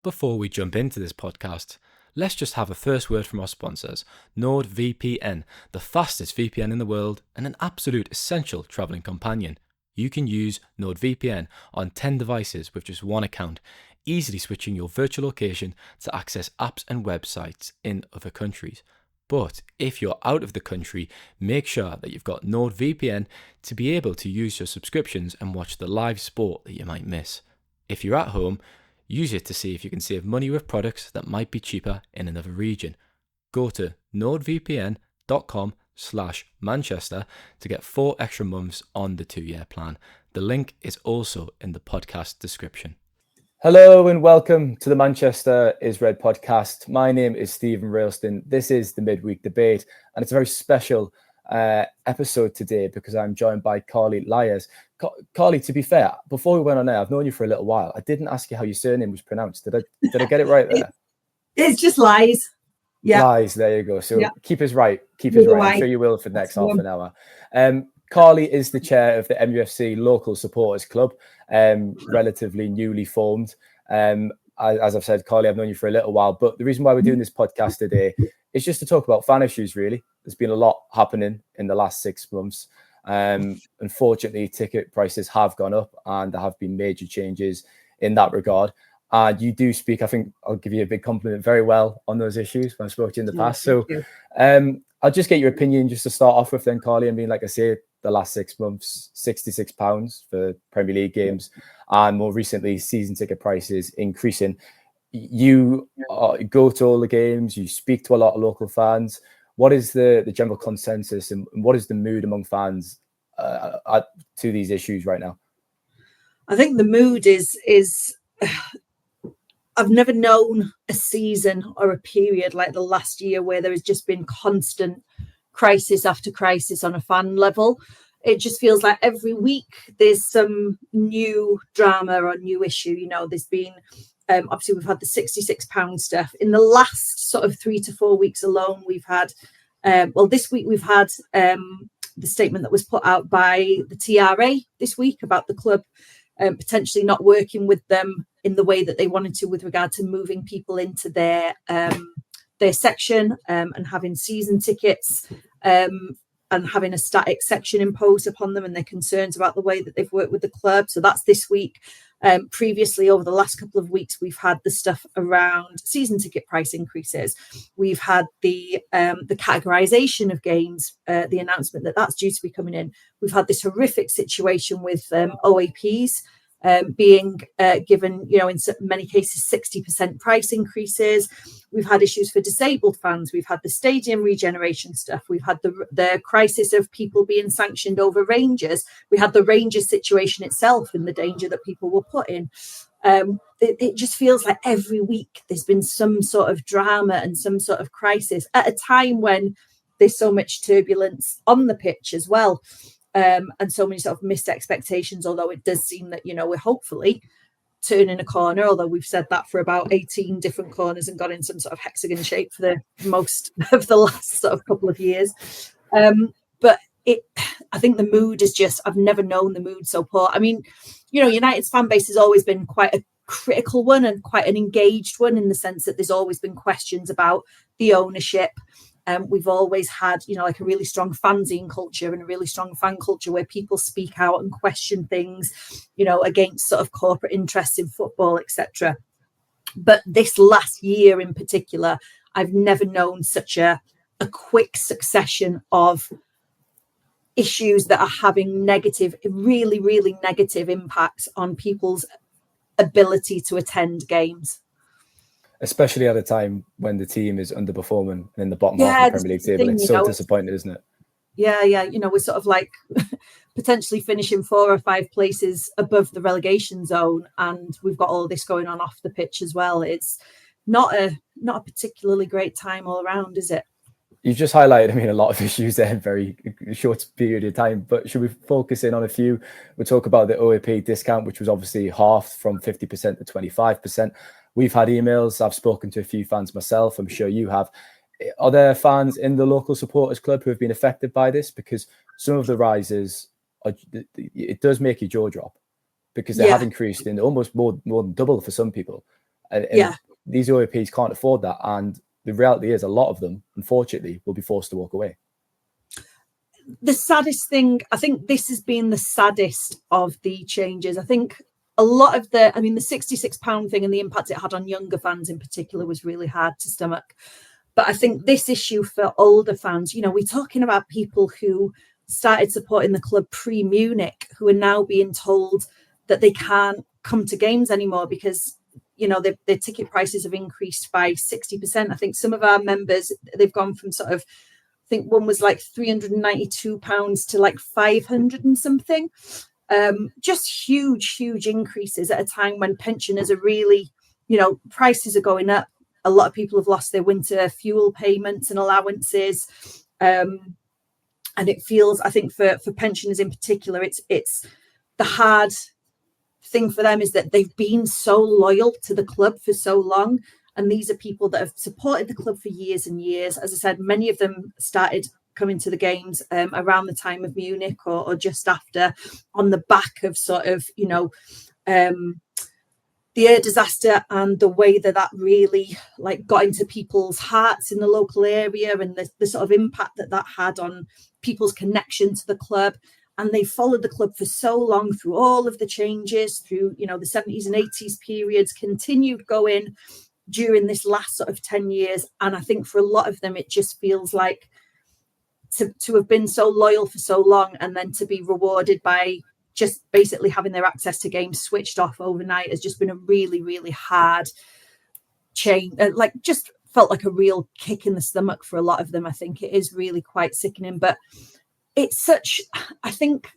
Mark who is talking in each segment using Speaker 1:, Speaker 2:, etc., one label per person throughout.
Speaker 1: Before we jump into this podcast, let's just have a first word from our sponsors, NordVPN, the fastest VPN in the world and an absolute essential travelling companion. You can use NordVPN on 10 devices with just one account, easily switching your virtual location to access apps and websites in other countries. But if you're out of the country, make sure that you've got NordVPN to be able to use your subscriptions and watch the live sport that you might miss. If you're at home, use it to see if you can save money with products that might be cheaper in another region. Go to nordvpn.com/Manchester to get 4 extra months on the 2-year plan. The link is also in the podcast description. Hello and welcome to the Manchester is Red podcast. My name is Stephen Railston. This is the Midweek Debate, and it's a very special episode today because I'm joined by Carly Lyes. Carly, to be fair, before we went on air, I've known you for a little while. I didn't ask you how your surname was pronounced. Did I get it right there?
Speaker 2: It's just Lyes. Yeah.
Speaker 1: Lyes, there you go. So keep us right. Keep us right. I'm sure you will for the next half an hour. Carly is the chair of the MUFC Local Supporters Club, relatively newly formed. As I've said, Carly, I've known you for a little while, but the reason why we're doing this podcast today is just to talk about fan issues, really. There's been a lot happening in the last 6 months. Unfortunately, ticket prices have gone up and there have been major changes in that regard. And you do speak, I think I'll give you a big compliment, very well on those issues when I spoke to you in the past. So I'll just get your opinion just to start off with then, Carly. I mean, like I say, the last 6 months, £66 for Premier League games, and more recently, season ticket prices increasing. You go to all the games, you speak to a lot of local fans. What is the general consensus and what is the mood among fans to these issues right now?
Speaker 2: I think the mood is I've never known a season or a period like the last year where there has just been constant crisis after crisis on a fan level. It just feels like every week there's some new drama or new issue. You know, there's been obviously we've had the £66 stuff. In the last sort of 3 to 4 weeks alone, we've had this week we've had the statement that was put out by the TRA this week about the club potentially not working with them in the way that they wanted to with regard to moving people into their section and having season tickets and having a static section imposed upon them, and their concerns about the way that they've worked with the club. So that's this week. Previously, over the last couple of weeks, we've had the stuff around season ticket price increases. We've had the categorization of games, the announcement that that's due to be coming in. We've had this horrific situation with OAPs being given, you know, in many cases, 60% price increases. We've had issues for disabled fans. We've had the stadium regeneration stuff. We've had the crisis of people being sanctioned over Rangers. We had the Rangers situation itself and the danger that people were put in. It just feels like every week there's been some sort of drama and some sort of crisis at a time when there's so much turbulence on the pitch as well. And so many sort of missed expectations, although it does seem that, you know, we're hopefully turning a corner, although we've said that for about 18 different corners and got in some sort of hexagon shape for the most of the last sort of couple of years. But I think the mood is just, I've never known the mood so poor. I mean, you know, United's fan base has always been quite a critical one and quite an engaged one in the sense that there's always been questions about the ownership. We've always had, you know, like a really strong fanzine culture and a really strong fan culture where people speak out and question things, you know, against sort of corporate interests in football, etc. But this last year in particular, I've never known such a quick succession of issues that are having really, really negative impacts on people's ability to attend games.
Speaker 1: Especially at a time when the team is underperforming and in the bottom half of the Premier League table. It's so disappointing, isn't it?
Speaker 2: Yeah. You know, we're sort of like potentially finishing 4 or 5 places above the relegation zone, and we've got all this going on off the pitch as well. It's not a particularly great time all around, is it?
Speaker 1: You've just highlighted, I mean, a lot of issues there in a very short period of time, but should we focus in on a few? We'll talk about the OAP discount, which was obviously halved from 50% to 25%. We've had emails. I've spoken to a few fans myself. I'm sure you have. Are there fans in the local supporters club who have been affected by this? Because some of the rises, it does make your jaw drop because they have increased in almost more than double for some people. And these OAPs can't afford that. And the reality is a lot of them, unfortunately, will be forced to walk away.
Speaker 2: The saddest thing, I think this has been the saddest of the changes. I think a lot of the £66 thing and the impact it had on younger fans in particular was really hard to stomach. But I think this issue for older fans, we're talking about people who started supporting the club pre-Munich, who are now being told that they can't come to games anymore because, their ticket prices have increased by 60%. I think some of our members, they've gone from I think one was like £392 to like 500 and something. Just huge increases at a time when pensioners are really, prices are going up. A lot of people have lost their winter fuel payments and allowances. And it feels, I think for pensioners in particular, it's the hard thing for them is that they've been so loyal to the club for so long. And these are people that have supported the club for years and years. As I said, many of them started coming to the games around the time of Munich or just after, on the back of the air disaster and the way that really got into people's hearts in the local area, and the sort of impact that had on people's connection to the club. And they followed the club for so long through all of the changes, through, the 70s and 80s periods, continued going during this last sort of 10 years. And I think for a lot of them, it just feels like to have been so loyal for so long and then to be rewarded by just basically having their access to games switched off overnight has just been a really, really hard change. Just felt like a real kick in the stomach for a lot of them. I think it is really quite sickening, but I think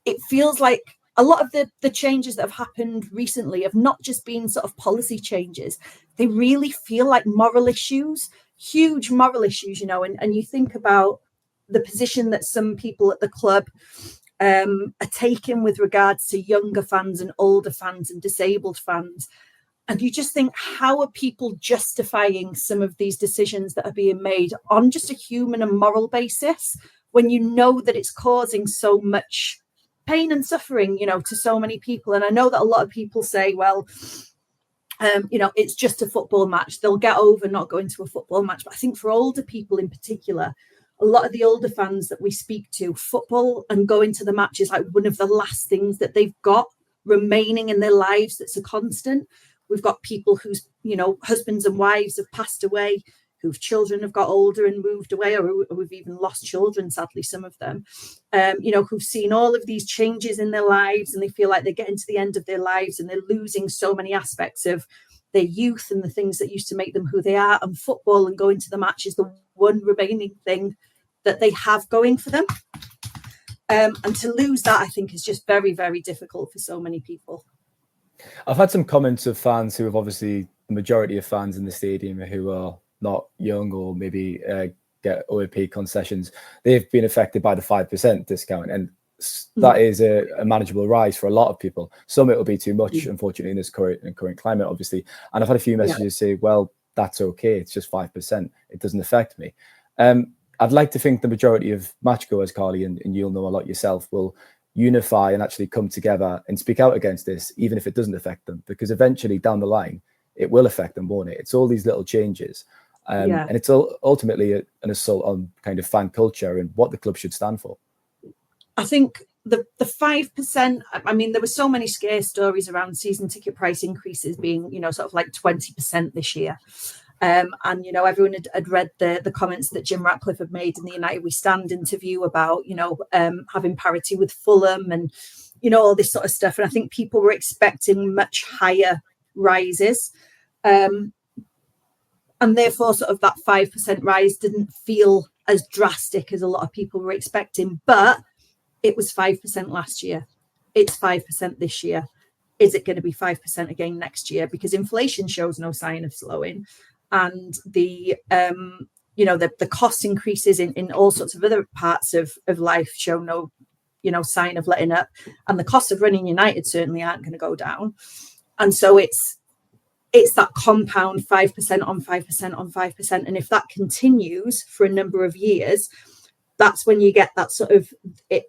Speaker 2: it feels like a lot of the changes that have happened recently have not just been sort of policy changes. They really feel like moral issues, huge moral issues, and you think about the position that some people at the club are taking with regards to younger fans and older fans and disabled fans. And you just think, how are people justifying some of these decisions that are being made on just a human and moral basis when you know that it's causing so much pain and suffering, to so many people? And I know that a lot of people say, well, it's just a football match. They'll get over not going to a football match. But I think for older people in particular, a lot of the older fans that we speak to, football and going to the match is like one of the last things that they've got remaining in their lives that's a constant. We've got people whose, husbands and wives have passed away, whose children have got older and moved away, or who've even lost children, sadly, some of them, who've seen all of these changes in their lives, and they feel like they're getting to the end of their lives and they're losing so many aspects of their youth and the things that used to make them who they are. And football and going to the match is the one remaining thing that they have going for them. And to lose that, I think, is just very, very difficult for so many people.
Speaker 1: I've had some comments of fans who have obviously, the majority of fans in the stadium who are not young or maybe get OAP concessions, they've been affected by the 5% discount. And that is a manageable rise for a lot of people. Some it will be too much, unfortunately, in this current climate, obviously. And I've had a few messages say, well, that's okay. It's just 5%. It doesn't affect me. I'd like to think the majority of matchgoers, Carly, and you'll know a lot yourself, will unify and actually come together and speak out against this, even if it doesn't affect them, because eventually down the line, it will affect them, won't it? It's all these little changes. And it's ultimately an assault on kind of fan culture and what the club should stand for.
Speaker 2: I think the 5%, I mean, there were so many scare stories around season ticket price increases being, sort of like 20% this year. And, everyone had read the comments that Jim Ratcliffe had made in the United We Stand interview about, having parity with Fulham and, all this sort of stuff. And I think people were expecting much higher rises. And therefore, sort of that 5% rise didn't feel as drastic as a lot of people were expecting. But it was 5% last year. It's 5% this year. Is it going to be 5% again next year? Because inflation shows no sign of slowing. And the cost increases in all sorts of other parts of life show no, sign of letting up. And the cost of running United certainly aren't going to go down. And so it's that compound 5% on 5% on 5%. And if that continues for a number of years, that's when you get that sort of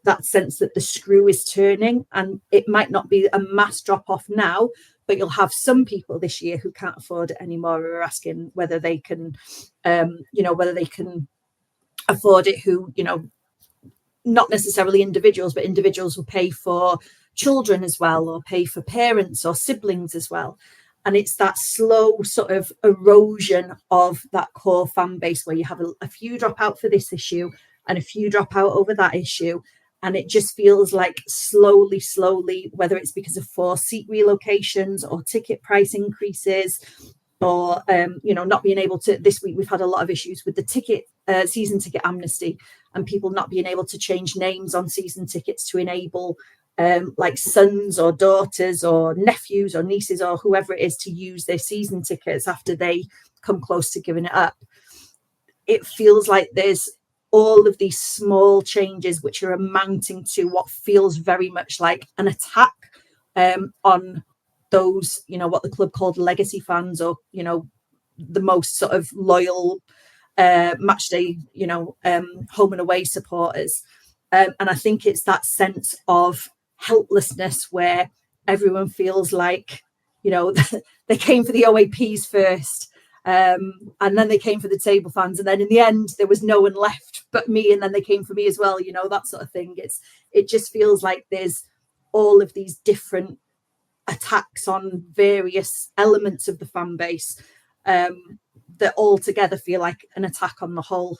Speaker 2: that sense that the screw is turning, and it might not be a mass drop off now, But you'll have some people this year who can't afford it anymore, who are asking whether they can, whether they can afford it, who, not necessarily individuals, but individuals will pay for children as well, or pay for parents or siblings as well. And it's that slow sort of erosion of that core fan base, where you have a few drop out for this issue and a few drop out over that issue. And it just feels like slowly, whether it's because of forced seat relocations or ticket price increases, or, not being able to, this week we've had a lot of issues with the season ticket amnesty, and people not being able to change names on season tickets to enable like sons or daughters or nephews or nieces or whoever it is to use their season tickets after they come close to giving it up. It feels like there's all of these small changes which are amounting to what feels very much like an attack on those, what the club called legacy fans, or, the most sort of loyal match day, home and away supporters. And I think it's that sense of helplessness where everyone feels like, they came for the OAPs first, and then they came for the table fans, and then in the end there was no one left but me, and then they came for me as well, that sort of thing. It just feels like there's all of these different attacks on various elements of the fan base that all together feel like an attack on the whole.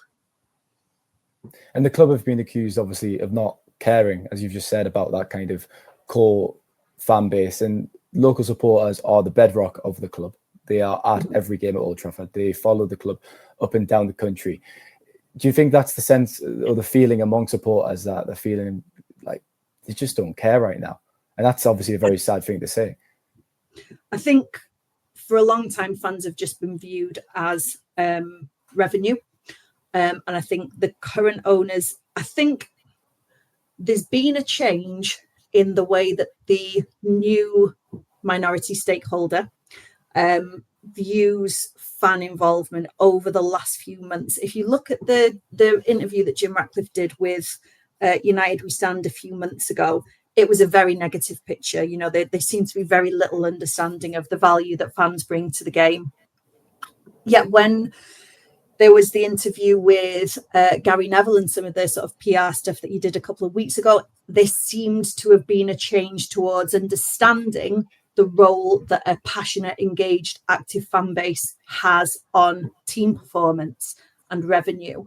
Speaker 1: And the club have been accused, obviously, of not caring, as you've just said, about that kind of core fan base. And local supporters are the bedrock of the club. They are at every game at Old Trafford. They follow the club up and down the country. Do you think that's the sense or the feeling among supporters, that they're feeling like they just don't care right now? And that's obviously a very sad thing to say.
Speaker 2: I think for a long time, fans have just been viewed as revenue. And I think the current owners, I think there's been a change in the way that the new minority stakeholder views fan involvement over the last few months. If you look at the interview that Jim Ratcliffe did with United We Stand a few months ago, it was a very negative picture. There seems to be very little understanding of the value that fans bring to the game. Yet when there was the interview with Gary Neville and some of the sort of PR stuff that he did a couple of weeks ago, there seemed to have been a change towards understanding the role that a passionate, engaged, active fan base has on team performance and revenue.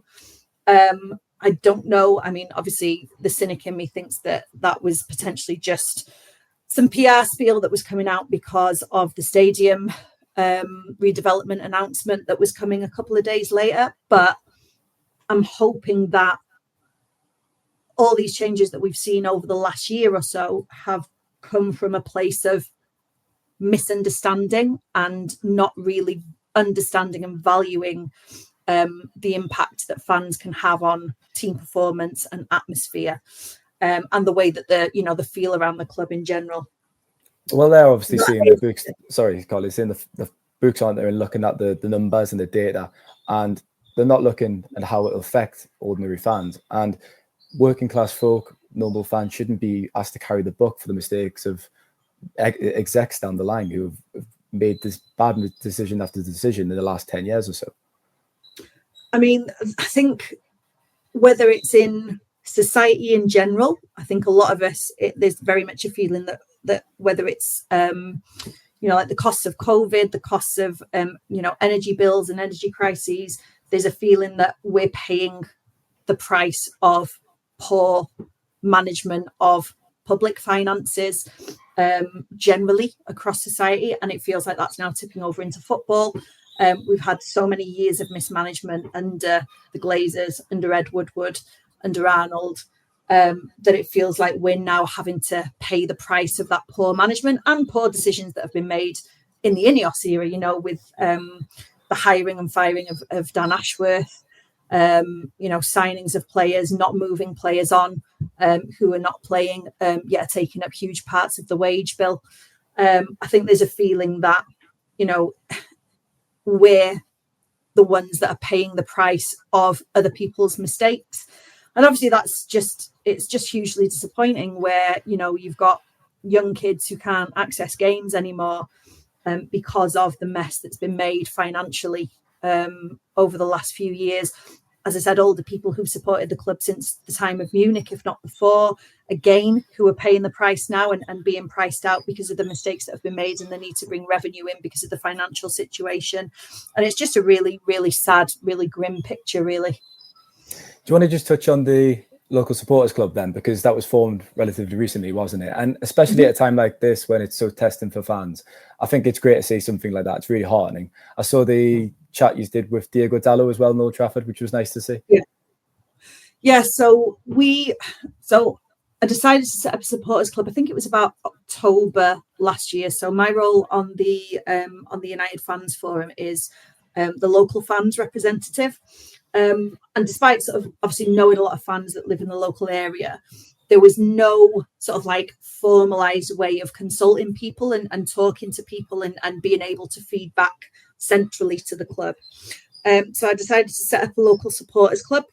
Speaker 2: I don't know. I mean, obviously, the cynic in me thinks that was potentially just some PR spiel that was coming out because of the stadium redevelopment announcement that was coming a couple of days later. But I'm hoping that all these changes that we've seen over the last year or so have come from a place of misunderstanding and not really understanding and valuing the impact that fans can have on team performance and atmosphere, and the way that the feel around the club in general.
Speaker 1: Well, they're obviously seeing the books. Sorry, Colin, seeing the books, aren't they, and looking at the numbers and the data, and they're not looking at how it'll affect ordinary fans. And working class folk, normal fans, shouldn't be asked to carry the buck for the mistakes of execs down the line who have made this bad decision after decision in the last 10 years or so.
Speaker 2: I mean, I think whether it's in society in general, I think a lot of us, there's very much a feeling that whether it's, like the costs of COVID, the costs of, energy bills and energy crises, there's a feeling that we're paying the price of poor management of public finances generally across society. And it feels like that's now tipping over into football. We've had so many years of mismanagement under the Glazers, under Ed Woodward, under Arnold, that it feels like we're now having to pay the price of that poor management and poor decisions that have been made in the Ineos era, with the hiring and firing of Dan Ashworth, signings of players, not moving players on who are not playing, yet taking up huge parts of the wage bill. I think there's a feeling that, we're the ones that are paying the price of other people's mistakes. And obviously it's just hugely disappointing where, you've got young kids who can't access games anymore because of the mess that's been made financially over the last few years. As I said, older people who've supported the club since the time of Munich, if not before, again, who are paying the price now and being priced out because of the mistakes that have been made and the need to bring revenue in because of the financial situation. And it's just a really, really sad, really grim picture, really.
Speaker 1: Do you want to just touch on the local supporters club then, because that was formed relatively recently, wasn't it? And especially at a time like this when it's so testing for fans, I think it's great to see something like that. It's really heartening. I saw the chat you did with Diego Dallo as well in Old Trafford, which was nice to see.
Speaker 2: Yeah. So I decided to set up a supporters club. I think it was about October last year. So my role on the United Fans Forum is the local fans representative. And despite sort of obviously knowing a lot of fans that live in the local area, there was no sort of like formalized way of consulting people and talking to people and being able to feed back centrally to the club. So I decided to set up a local supporters club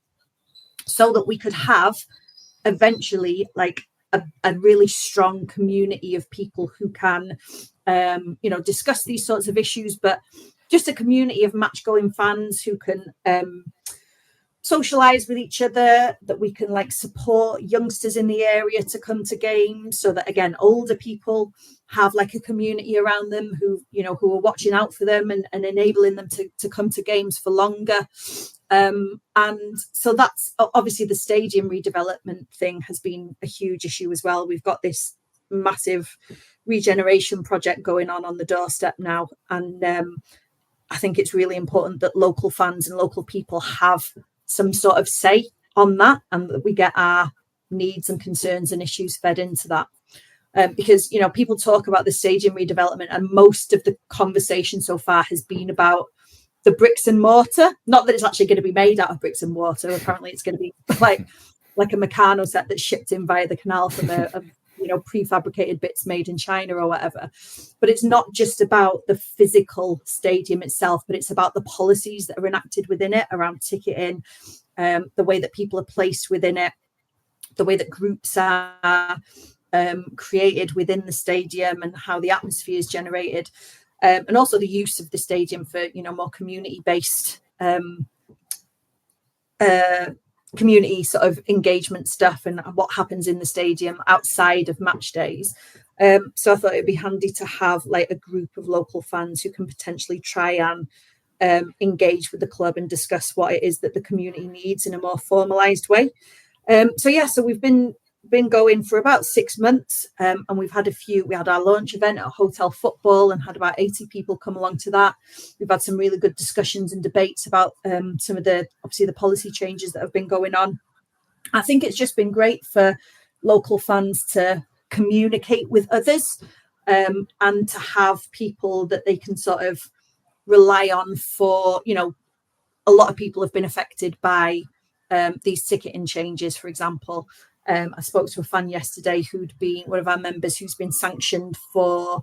Speaker 2: so that we could have eventually like a really strong community of people who can, discuss these sorts of issues, but just a community of match-going fans who can socialize with each other, that we can like support youngsters in the area to come to games, so that again older people have like a community around them who are watching out for them and enabling them to come to games for longer. And so that's obviously the stadium redevelopment thing has been a huge issue as well. We've got this massive regeneration project going on the doorstep now, and I think it's really important that local fans and local people have some sort of say on that, and that we get our needs and concerns and issues fed into that. Because, people talk about the stadium redevelopment and most of the conversation so far has been about the bricks and mortar. Not that it's actually going to be made out of bricks and mortar. Apparently it's going to be like a Meccano set that's shipped in via the canal from a prefabricated bits made in China or whatever. But it's not just about the physical stadium itself, but it's about the policies that are enacted within it around ticketing, the way that people are placed within it, the way that groups are created within the stadium and how the atmosphere is generated, and also the use of the stadium for more community-based community sort of engagement stuff and what happens in the stadium outside of match days. So I thought it'd be handy to have like a group of local fans who can potentially try and engage with the club and discuss what it is that the community needs in a more formalized way. So we've been going for about 6 months, and we had our launch event at Hotel Football and had about 80 people come along to that. We've had some really good discussions and debates about some of the policy changes that have been going on. I think it's just been great for local fans to communicate with others, and to have people that they can sort of rely on for, a lot of people have been affected by these ticketing changes, for example. I spoke to a fan yesterday who'd been one of our members who's been sanctioned for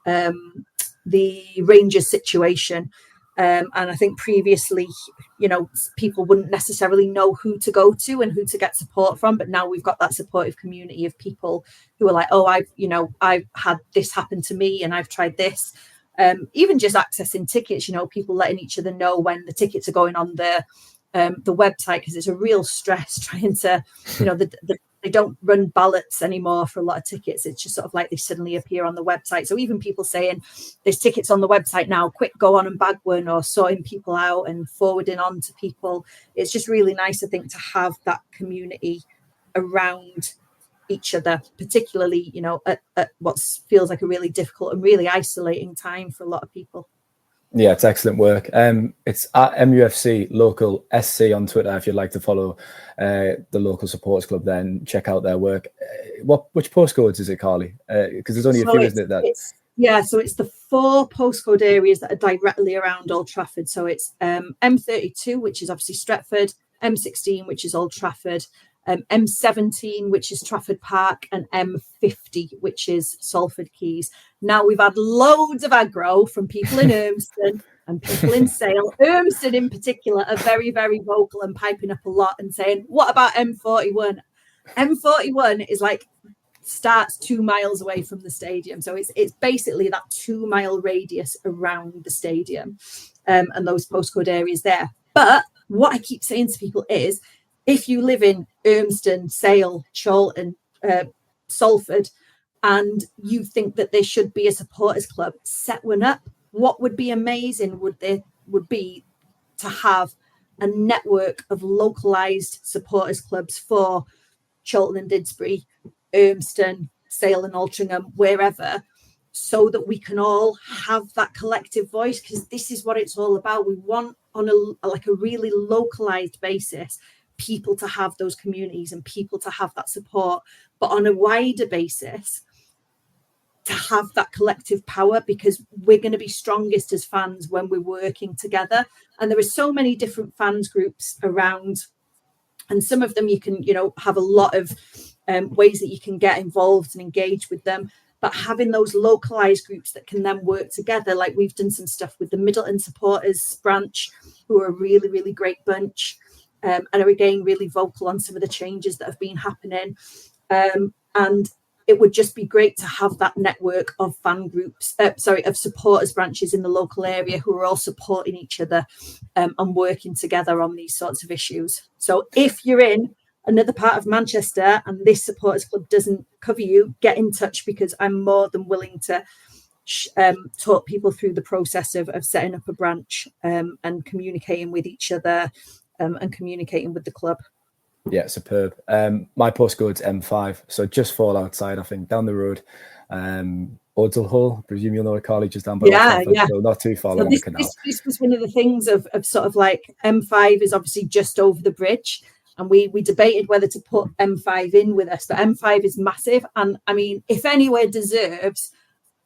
Speaker 2: the Rangers situation. And I think previously, people wouldn't necessarily know who to go to and who to get support from. But now we've got that supportive community of people who are like, oh, I've had this happen to me and I've tried this. Even just accessing tickets, people letting each other know when the tickets are going on the website, because it's a real stress trying to, they don't run ballots anymore for a lot of tickets. It's just sort of like they suddenly appear on the website. So even people saying there's tickets on the website now, quick, go on and bag one, or sorting people out and forwarding on to people. It's just really nice, I think, to have that community around each other, particularly, at what feels like a really difficult and really isolating time for a lot of people.
Speaker 1: Yeah, it's excellent work. It's at MUFC Local SC on Twitter if you'd like to follow the local supporters club. Then check out their work. Which postcodes is it, Carly? Because there's only a few, isn't it?
Speaker 2: So it's the 4 postcode areas that are directly around Old Trafford. So it's M32, which is obviously Stretford, M16, which is Old Trafford, M17, which is Trafford Park, and M50, which is Salford Quays. Now, we've had loads of aggro from people in Urmston and people in Sale. Urmston in particular are very, very vocal and piping up a lot and saying, what about M41? M41 is like starts 2 miles away from the stadium. So it's basically that 2 mile radius around the stadium, and those postcode areas there. But what I keep saying to people is, if you live in Urmston, Sale, Chorlton, Salford, and you think that there should be a supporters club, set one up. What would be amazing would be to have a network of localized supporters clubs for Chorlton and Didsbury, Urmston, Sale and Altrincham, wherever, so that we can all have that collective voice, because this is what it's all about. We want, on a really localized basis, people to have those communities and people to have that support, but on a wider basis, to have that collective power, because we're going to be strongest as fans when we're working together. And there are so many different fans groups around, and some of them you can, have a lot of ways that you can get involved and engage with them. But having those localized groups that can then work together, like we've done some stuff with the Middleton supporters branch, who are a really, really great bunch, and are again really vocal on some of the changes that have been happening. And it would just be great to have that network of fan groups, of supporters branches in the local area who are all supporting each other and working together on these sorts of issues. So if you're in another part of Manchester and this supporters club doesn't cover you, get in touch, because I'm more than willing to talk people through the process of setting up a branch and communicating with each other and communicating with the club.
Speaker 1: Yeah, superb. My postcode's M5, so just fall outside, I think, down the road. Odsal Hall, I presume you'll know a college is down by Old Trafford, so not too far along the canal.
Speaker 2: This was one of the things of sort of like, M5 is obviously just over the bridge, and we debated whether to put M5 in with us, but M5 is massive. And I mean, if anywhere deserves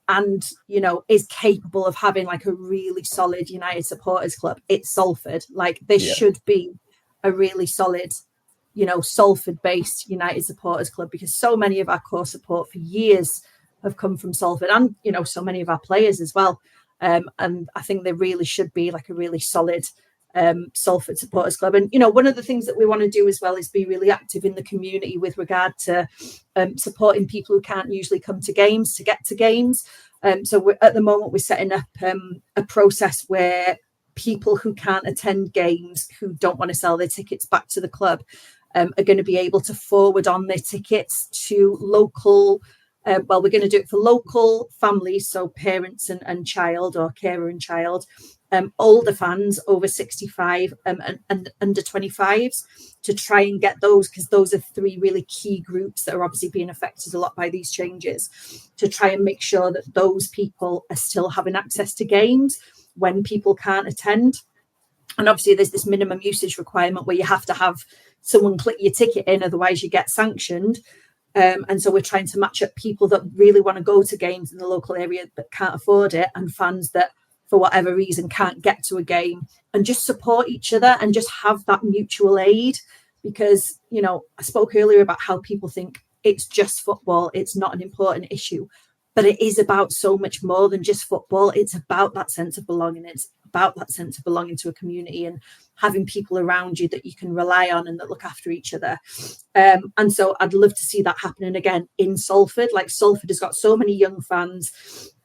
Speaker 2: and, is capable of having like a really solid United supporters club, it's Salford. Like there should be a really solid, Salford-based United supporters club, because so many of our core support for years have come from Salford, and so many of our players as well. And I think there really should be like a really solid Salford supporters club. And one of the things that we want to do as well is be really active in the community with regard to supporting people who can't usually come to games to get to games. So at the moment we're setting up a process where people who can't attend games, who don't want to sell their tickets back to the club, are going to be able to forward on their tickets to local, we're going to do it for local families, so parents and child, or carer and child, older fans over 65 and under 25s, to try and get those, because those are three really key groups that are obviously being affected a lot by these changes, to try and make sure that those people are still having access to games when people can't attend. And obviously there's this minimum usage requirement where you have to have someone click your ticket in, otherwise you get sanctioned. And so we're trying to match up people that really want to go to games in the local area but can't afford it, and fans that for whatever reason can't get to a game, and just support each other and just have that mutual aid. Because, I spoke earlier about how people think it's just football, it's not an important issue, but it is about so much more than just football. It's about that sense of belonging. It's about that sense of belonging to a community and having people around you that you can rely on and that look after each other. And so I'd love to see that happening again in Salford. Like Salford has got so many young fans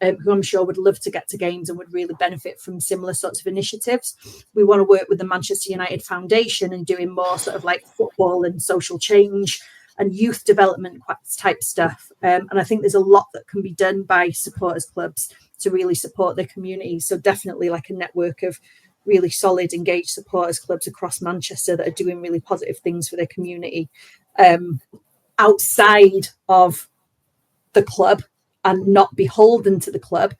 Speaker 2: who I'm sure would love to get to games and would really benefit from similar sorts of initiatives. We want to work with the Manchester United Foundation and doing more sort of like football and social change and youth development type stuff. And I think there's a lot that can be done by supporters clubs to really support their community. So definitely like a network of really solid, engaged supporters clubs across Manchester that are doing really positive things for their community outside of the club and not beholden to the club.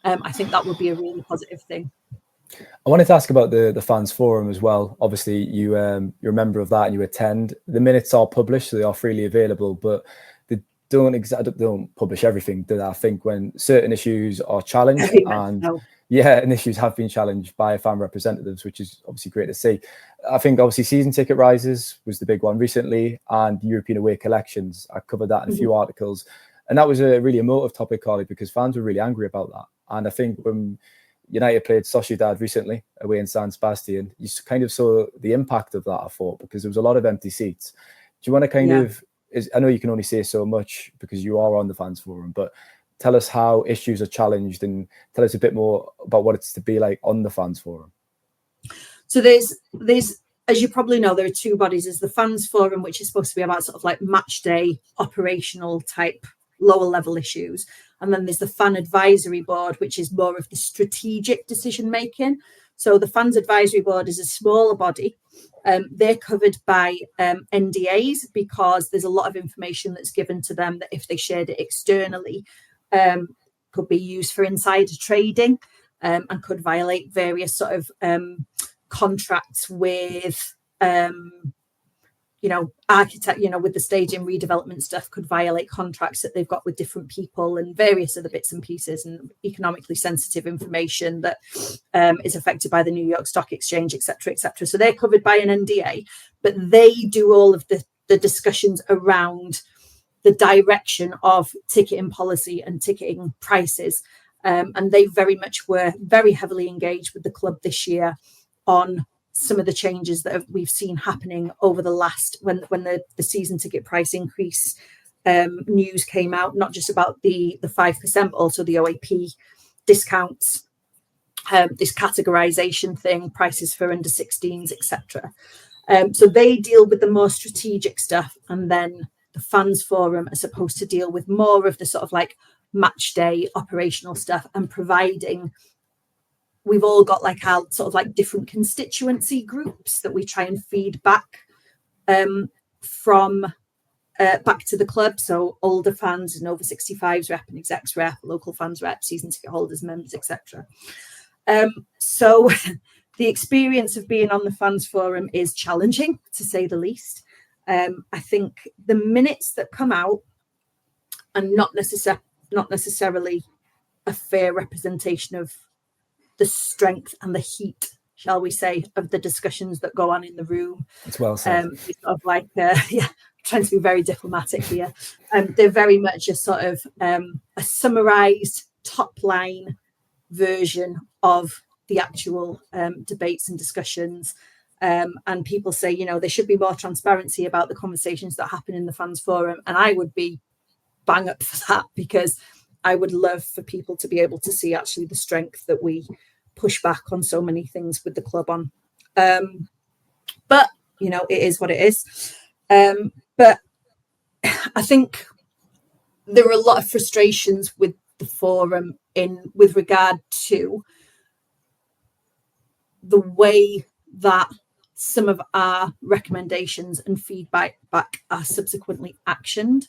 Speaker 2: I think that would be a really positive thing.
Speaker 1: I wanted to ask about the fans forum as well. Obviously, you're a member of that and you attend. The minutes are published, so they are freely available, but they don't publish everything. Do they? I think when certain issues are challenged, and issues have been challenged by fan representatives, which is obviously great to see. I think obviously season ticket rises was the big one recently, and European away collections. I covered that in a few articles, and that was a really emotive topic, Carly, because fans were really angry about that. And I think when United played Sociedad recently away in San Sebastian, you kind of saw the impact of that, I thought, because there was a lot of empty seats. Do you want to kind of I know you can only say so much because you are on the fans forum, but tell us how issues are challenged and tell us a bit more about what it's to be like on the fans forum.
Speaker 2: So there's, as you probably know, there are two bodies. There's the fans forum, which is supposed to be about sort of like match day operational type lower level issues. And then there's the fan advisory board, which is more of the strategic decision making. So the fans advisory board is a smaller body. They're covered by NDAs because there's a lot of information that's given to them that if they shared it externally, could be used for insider trading and could violate various sort of contracts with architect, with the stadium redevelopment stuff, could violate contracts that they've got with different people and various other bits and pieces and economically sensitive information that is affected by the New York Stock Exchange, etc., etc. So they're covered by an NDA, but they do all of the discussions around the direction of ticketing policy and ticketing prices. And they very much were very heavily engaged with the club this year on some of the changes that we've seen happening over the last, when the season ticket price increase news came out, not just about the 5%, but also the OAP discounts, this categorization thing, prices for under 16s, etc. So they deal with the more strategic stuff, and then the fans forum are supposed to deal with more of the sort of like match day operational stuff and providing. We've all got like our sort of like different constituency groups that we try and feed back from back to the club. So older fans and over 65s rep and execs rep, local fans rep, season ticket holders, members, etc. So the experience of being on the fans forum is challenging, to say the least. I think the minutes that come out are not necessarily a fair representation of the strength and the heat, shall we say, of the discussions that go on in the room.
Speaker 1: It's well said.
Speaker 2: Sort of like, trying to be very diplomatic here. They're very much a sort of a summarised top line version of the actual debates and discussions. And people say, there should be more transparency about the conversations that happen in the fans forum. And I would be bang up for that, because I would love for people to be able to see actually the strength that we push back on so many things with the club on. But, it is what it is. But I think there are a lot of frustrations with the forum with regard to the way that some of our recommendations and feedback are subsequently actioned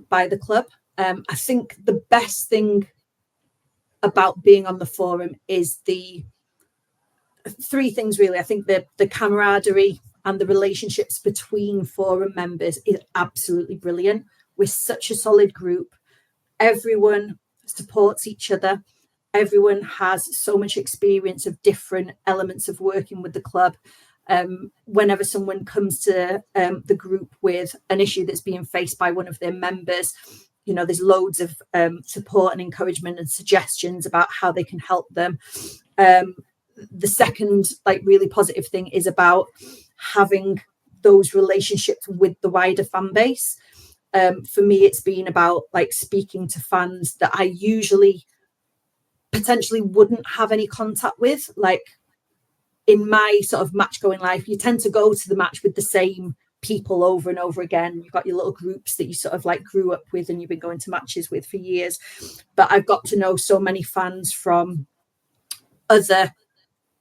Speaker 2: by the club. I think the best thing about being on the forum is the three things, really. I think the camaraderie and the relationships between forum members is absolutely brilliant. We're such a solid group. Everyone supports each other. Everyone has so much experience of different elements of working with the club. Whenever someone comes to the group with an issue that's being faced by one of their members, there's loads of support and encouragement and suggestions about how they can help them. The second, really positive thing is about having those relationships with the wider fan base. For me, it's been about speaking to fans that I usually potentially wouldn't have any contact with. In my sort of match going life, you tend to go to the match with the same people over and over again. You've got your little groups that you sort of grew up with and you've been going to matches with for years. But I've got to know so many fans from other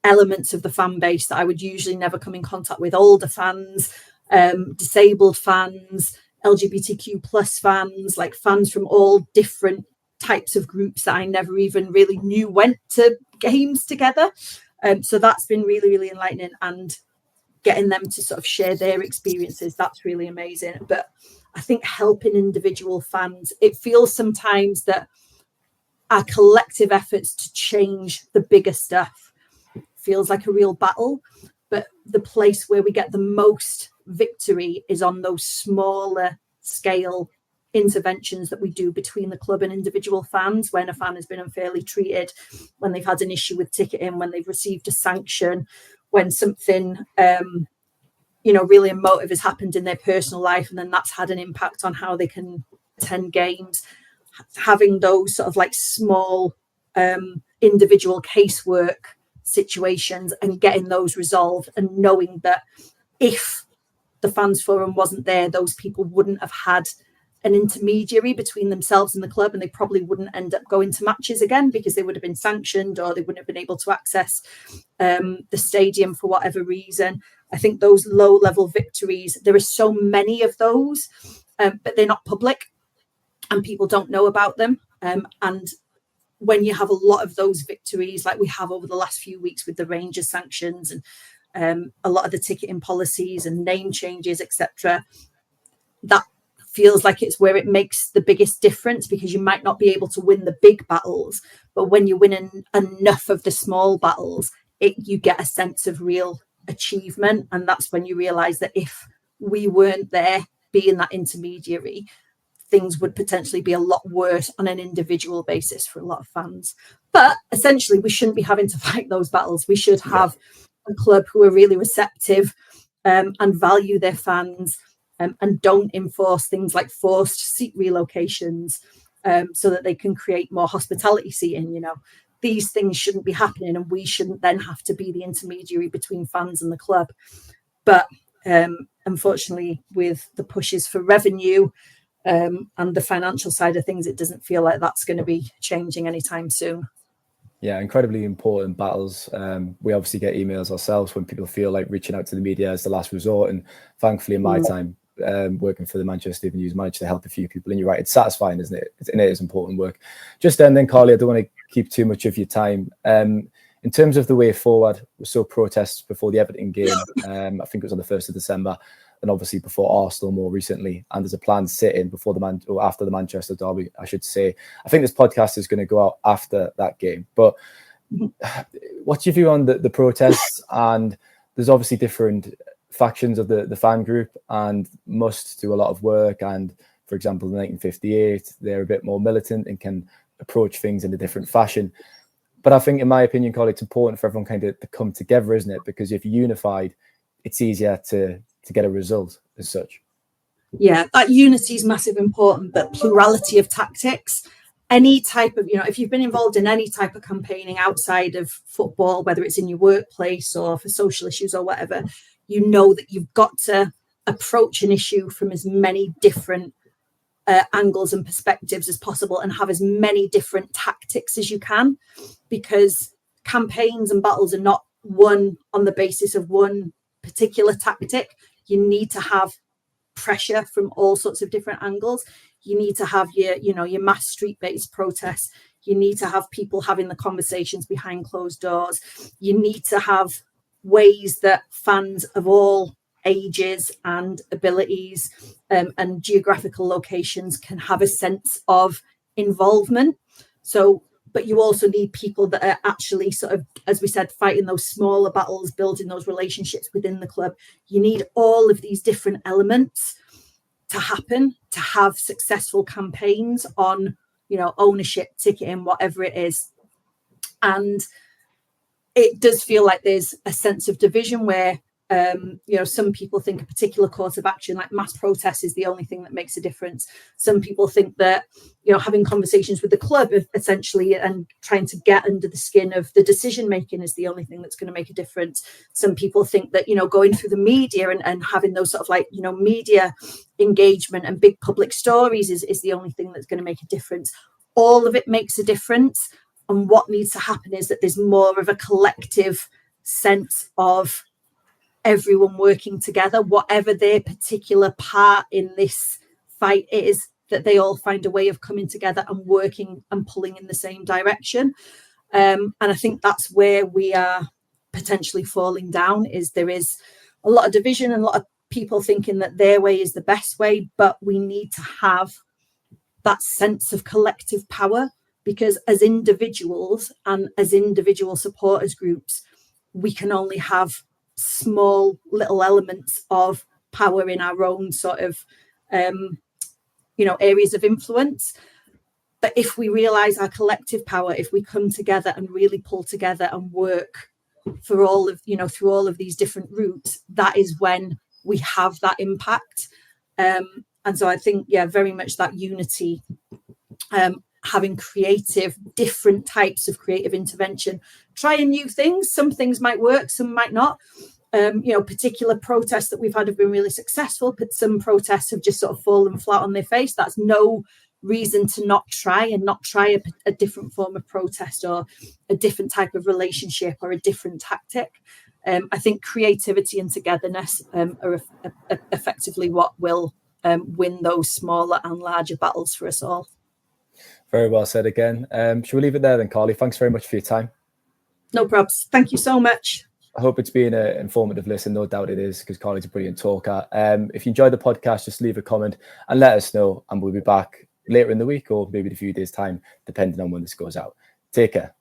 Speaker 2: elements of the fan base that I would usually never come in contact with. Older fans, disabled fans, LGBTQ plus fans, fans from all different types of groups that I never even really knew went to games together. So that's been really, really enlightening, and getting them to sort of share their experiences, that's really amazing. But I think helping individual fans, it feels sometimes that our collective efforts to change the bigger stuff feels like a real battle, but the place where we get the most victory is on those smaller scale interventions that we do between the club and individual fans, when a fan has been unfairly treated, when they've had an issue with ticketing, when they've received a sanction, when something really emotive has happened in their personal life, and then that's had an impact on how they can attend games. Having those sort of like small individual casework situations and getting those resolved, and knowing that if the fans forum wasn't there, those people wouldn't have had an intermediary between themselves and the club, and they probably wouldn't end up going to matches again because they would have been sanctioned, or they wouldn't have been able to access the stadium for whatever reason. I think those low-level victories, there are so many of those, but they're not public and people don't know about them. And when you have a lot of those victories, like we have over the last few weeks with the Rangers sanctions and a lot of the ticketing policies and name changes, etc., that feels like it's where it makes the biggest difference, because you might not be able to win the big battles, but when you're winning enough of the small battles, you get a sense of real achievement. And that's when you realize that if we weren't there being that intermediary, things would potentially be a lot worse on an individual basis for a lot of fans. But essentially, we shouldn't be having to fight those battles. We should have a club who are really receptive and value their fans, and don't enforce things like forced seat relocations, so that they can create more hospitality seating. These things shouldn't be happening, and we shouldn't then have to be the intermediary between fans and the club. But unfortunately, with the pushes for revenue and the financial side of things, it doesn't feel like that's going to be changing anytime soon.
Speaker 1: Yeah, incredibly important battles. We obviously get emails ourselves when people feel like reaching out to the media as the last resort. And thankfully, in my time working for the Manchester Evening News, managed to help a few people. And you're right, it's satisfying, isn't it? And it is important work. Just then, Carly, I don't want to keep too much of your time. In terms of the way forward, we saw protests before the Everton game. I think it was on the 1st of December. And obviously before Arsenal more recently, and there's a planned sit-in before after the Manchester derby, I should say. I think this podcast is going to go out after that game. But what's your view on the protests? And there's obviously different factions of the fan group, and must do a lot of work. And for example, in 1958, they're a bit more militant and can approach things in a different fashion. But I think, in my opinion, Carly, it's important for everyone kind of to come together, isn't it? Because if you're unified, it's easier to get a result as such.
Speaker 2: Yeah, that unity is massive important, but plurality of tactics, any type of, if you've been involved in any type of campaigning outside of football, whether it's in your workplace or for social issues or whatever, you know that you've got to approach an issue from as many different angles and perspectives as possible, and have as many different tactics as you can, because campaigns and battles are not won on the basis of one particular tactic. You need to have pressure from all sorts of different angles. You need to have your mass street-based protests. You need to have people having the conversations behind closed doors. You need to have ways that fans of all ages and abilities and geographical locations can have a sense of involvement. But you also need people that are actually sort of, as we said, fighting those smaller battles, building those relationships within the club. You need all of these different elements to happen, to have successful campaigns on, ownership, ticketing, whatever it is. And it does feel like there's a sense of division where, some people think a particular course of action like mass protests is the only thing that makes a difference. Some people think that, having conversations with the club essentially and trying to get under the skin of the decision making is the only thing that's going to make a difference. Some people think that, going through the media and having those sort of like, media engagement and big public stories is the only thing that's going to make a difference. All of it makes a difference. And what needs to happen is that there's more of a collective sense of everyone working together, whatever their particular part in this fight is, that they all find a way of coming together and working and pulling in the same direction. And I think that's where we are potentially falling down, is there is a lot of division and a lot of people thinking that their way is the best way, but we need to have that sense of collective power, because as individuals and as individual supporters groups, we can only have small little elements of power in our own sort of areas of influence. But if we realize our collective power, if we come together and really pull together and work for all of through all of these different routes, that is when we have that impact. And so I think, very much that unity, having different types of creative intervention, trying new things. Some things might work, some might not. Particular protests that we've had have been really successful, but some protests have just sort of fallen flat on their face. That's no reason to not try a different form of protest or a different type of relationship or a different tactic. I think creativity and togetherness are effectively what will win those smaller and larger battles for us all.
Speaker 1: Very well said again. Shall we leave it there then, Carly? Thanks very much for your time.
Speaker 2: No probs. Thank you so much.
Speaker 1: I hope it's been an informative listen. No doubt it is, because Carly's a brilliant talker. If you enjoyed the podcast, just leave a comment and let us know, and we'll be back later in the week or maybe in a few days' time, depending on when this goes out. Take care.